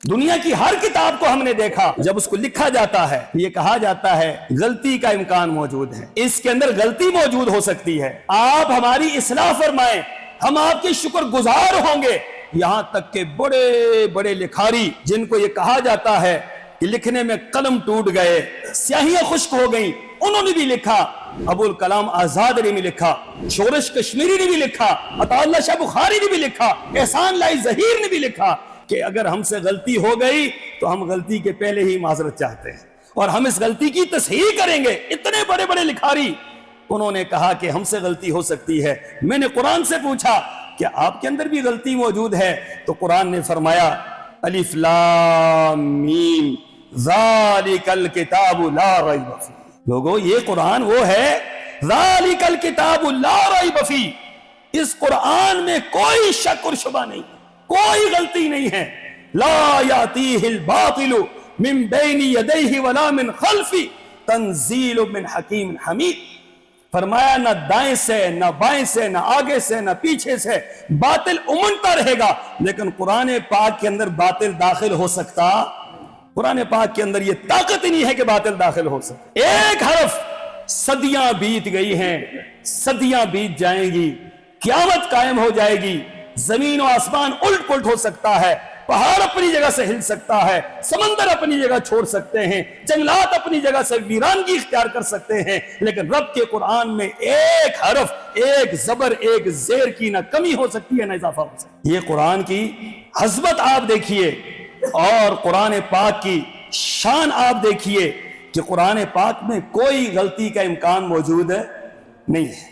دنیا کی ہر کتاب کو ہم نے دیکھا، جب اس کو لکھا جاتا ہے یہ کہا جاتا ہے غلطی کا امکان موجود ہے، اس کے اندر غلطی موجود ہو سکتی ہے، آپ ہماری اصلاح فرمائیں، ہم آپ کے شکر گزار ہوں گے۔ یہاں تک کہ بڑے بڑے لکھاری جن کو یہ کہا جاتا ہے کہ لکھنے میں قلم ٹوٹ گئے، سیاہیاں خشک ہو گئیں، انہوں نے بھی لکھا۔ ابو الکلام آزاد نے بھی لکھا، شورش کشمیری نے بھی لکھا، عطا اللہ شاہ بخاری نے بھی لکھا، احسان لائی ظہیر نے بھی لکھا کہ اگر ہم سے غلطی ہو گئی تو ہم غلطی کے پہلے ہی معذرت چاہتے ہیں اور ہم اس غلطی کی تصحیح کریں گے۔ اتنے بڑے بڑے لکھاری انہوں نے کہا کہ ہم سے غلطی ہو سکتی ہے۔ میں نے قرآن سے پوچھا کہ آپ کے اندر بھی غلطی موجود ہے؟ تو قرآن نے فرمایا الف لام میم ذالک الکتاب لا ریب فیہ۔ لوگو یہ قرآن وہ ہے ذالک الکتاب لا ریب فیہ، اس قرآن میں کوئی شک اور شبہ نہیں، کوئی غلطی نہیں ہے۔ لا یاتیہ الباطل من بین یدیہ ولا من خلفہ تنزیل من حکیم حمید۔ فرمایا نہ دائیں سے نہ بائیں سے نہ آگے سے نہ پیچھے سے باطل امنتا رہے گا، لیکن قرآن پاک کے اندر باطل داخل ہو سکتا؟ قرآن پاک کے اندر یہ طاقت ہی نہیں ہے کہ باطل داخل ہو سکتا۔ ایک حرف، صدیاں بیت گئی ہیں، صدیاں بیت جائیں گی، قیامت قائم ہو جائے گی، زمین و آسمان الٹ پلٹ ہو سکتا ہے، پہاڑ اپنی جگہ سے ہل سکتا ہے، سمندر اپنی جگہ چھوڑ سکتے ہیں، جنگلات اپنی جگہ سے ویرانگی اختیار کر سکتے ہیں، لیکن رب کے قرآن میں ایک حرف، ایک زبر، ایک زیر کی نہ کمی ہو سکتی ہے نہ اضافہ ہو سکتا ہے۔ یہ قرآن کی عظمت آپ دیکھیے اور قرآن پاک کی شان آپ دیکھیے کہ قرآن پاک میں کوئی غلطی کا امکان موجود نہیں ہے۔